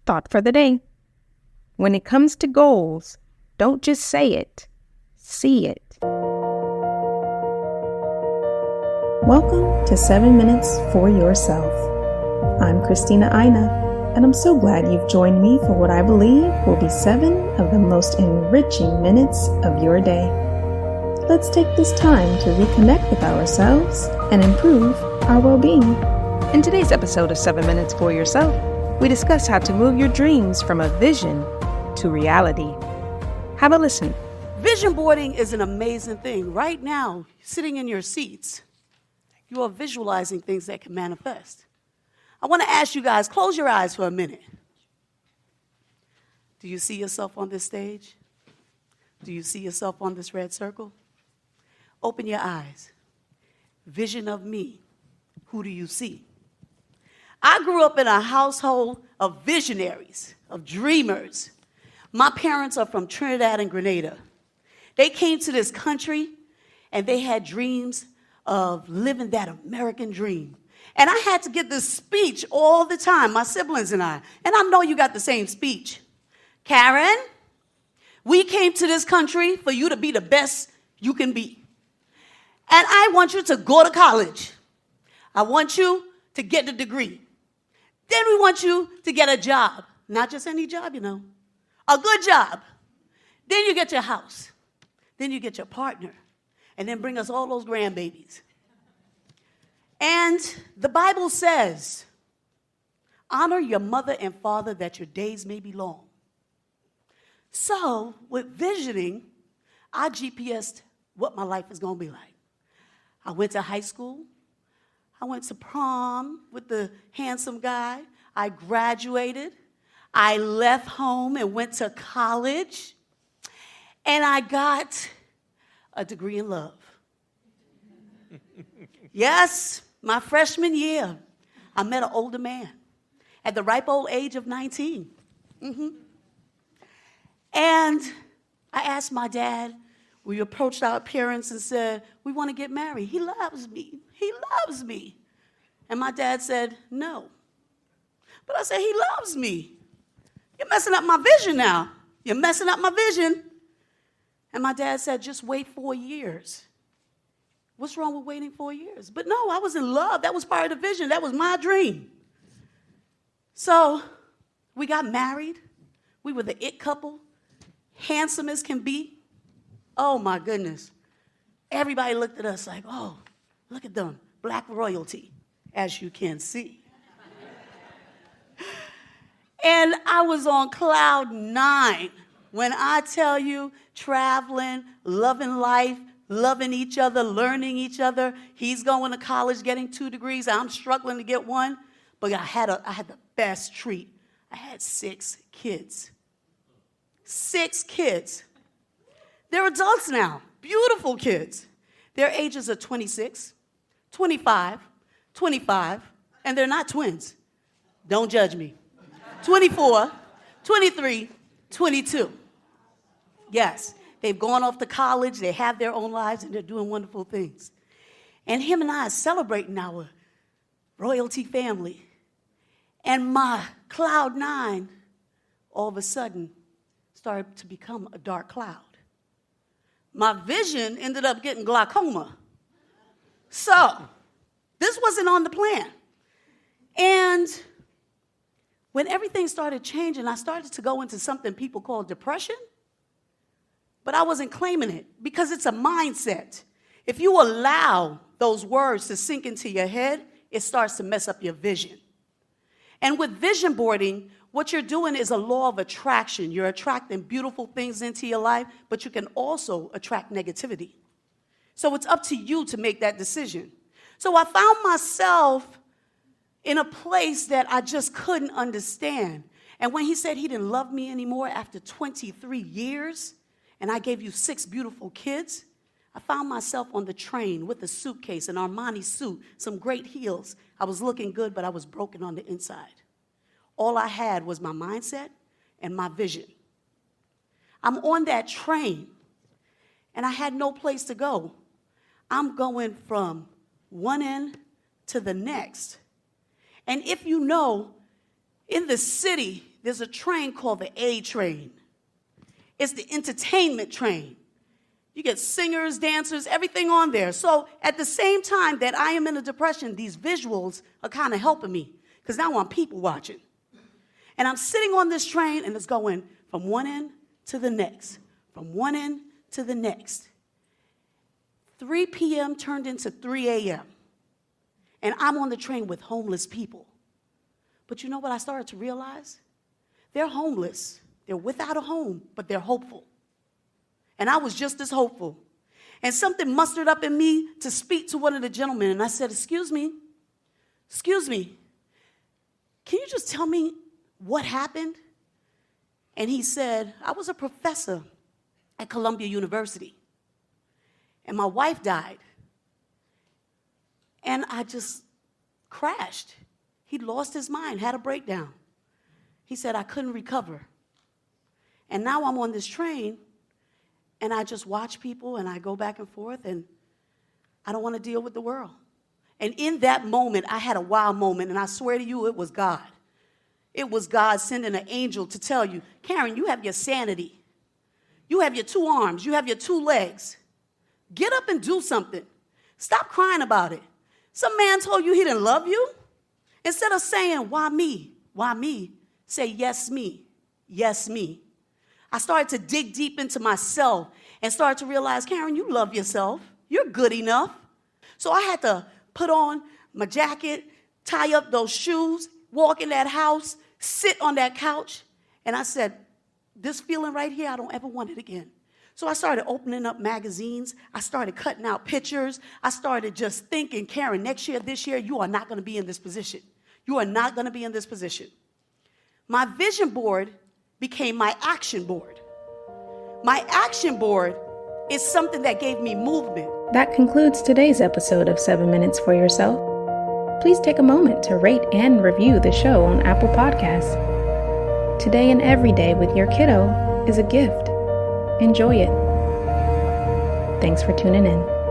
Thought for the day. When it comes to goals, don't just say it, see it. Welcome to 7 Minutes for Yourself. I'm Christina Aina, and I'm so glad you've joined me for what I believe will be 7 of the most enriching minutes of your day. Let's take this time to reconnect with ourselves and improve our well-being. In today's episode of 7 Minutes for Yourself, we discuss how to move your dreams from a vision to reality. Have a listen. Vision boarding is an amazing thing. Right now, sitting in your seats, you are visualizing things that can manifest. I want to ask you guys, close your eyes for a minute. Do you see yourself on this stage? Do you see yourself on this red circle? Open your eyes. Vision of me. Who do you see? I grew up in a household of visionaries, of dreamers. My parents are from Trinidad and Grenada. They came to this country and they had dreams of living that American dream. And I had to get this speech all the time, my siblings and I. And I know you got the same speech. Karen, we came to this country for you to be the best you can be. And I want you to go to college. I want you to get the degree. Then we want you to get a job. Not just any job, a good job. Then you get your house. Then you get your partner. And then bring us all those grandbabies. And the Bible says, honor your mother and father that your days may be long. So, with visioning, I GPSed what my life is going to be like. I went to high school. I went to prom with the handsome guy. I graduated. I left home and went to college. And I got a degree in love. Yes, my freshman year, I met an older man at the ripe old age of 19. And I asked my dad, we approached our parents and said, we want to get married. He loves me. He loves me. And my dad said, no. But I said, he loves me. You're messing up my vision now. You're messing up my vision. And my dad said, just wait 4 years. What's wrong with waiting 4 years? But no, I was in love. That was part of the vision. That was my dream. So we got married. We were the it couple, handsome as can be. Oh, my goodness. Everybody looked at us like, oh, look at them, black royalty, as you can see. And I was on cloud 9 when I tell you, traveling, loving life, loving each other, learning each other. He's going to college, getting 2 degrees. I'm struggling to get one. But I had the best treat. I had 6 kids. 6 kids. They're adults now, beautiful kids. Their ages are 26, 25, 25, and they're not twins. Don't judge me. 24, 23, 22. Yes, they've gone off to college, they have their own lives, and they're doing wonderful things. And him and I are celebrating our royalty family. And my cloud 9, all of a sudden, started to become a dark cloud. My vision ended up getting glaucoma. So, this wasn't on the plan. And when everything started changing, I started to go into something people call depression. But I wasn't claiming it because it's a mindset. If you allow those words to sink into your head, it starts to mess up your vision. And with vision boarding, what you're doing is a law of attraction. You're attracting beautiful things into your life, but you can also attract negativity. So it's up to you to make that decision. So I found myself in a place that I just couldn't understand. And when he said he didn't love me anymore after 23 years, and I gave you 6 beautiful kids, I found myself on the train with a suitcase, an Armani suit, some great heels. I was looking good, but I was broken on the inside. All I had was my mindset and my vision. I'm on that train, and I had no place to go. I'm going from one end to the next. And if you know, in the city, there's a train called the A train. It's the entertainment train. You get singers, dancers, everything on there. So at the same time that I am in a depression, these visuals are kind of helping me because now I'm people watching. And I'm sitting on this train and it's going from one end to the next, from one end to the next. 3 p.m. turned into 3 a.m. And I'm on the train with homeless people. But you know what I started to realize? They're homeless. They're without a home, but they're hopeful. And I was just as hopeful. And something mustered up in me to speak to one of the gentlemen. And I said, excuse me, can you just tell me what happened? And he said, I was a professor at Columbia University. And my wife died. And I just crashed. He lost his mind, had a breakdown. He said, I couldn't recover. And now I'm on this train, and I just watch people, and I go back and forth, and I don't want to deal with the world. And in that moment, I had a wow moment, and I swear to you, it was God. It was God sending an angel to tell you, Karen, you have your sanity. You have your 2 arms. You have your 2 legs. Get up and do something. Stop crying about it. Some man told you he didn't love you. Instead of saying, why me? Why me? Say, yes, me. Yes, me. I started to dig deep into myself and started to realize, Karen, you love yourself. You're good enough. So I had to put on my jacket, tie up those shoes, walk in that house, sit on that couch. And I said, this feeling right here, I don't ever want it again. So I started opening up magazines. I started cutting out pictures. I started just thinking, Karen, next year, this year, you are not going to be in this position. You are not going to be in this position. My vision board became my action board. My action board is something that gave me movement. That concludes today's episode of 7 Minutes for Yourself. Please take a moment to rate and review the show on Apple Podcasts. Today and every day with your kiddo is a gift. Enjoy it. Thanks for tuning in.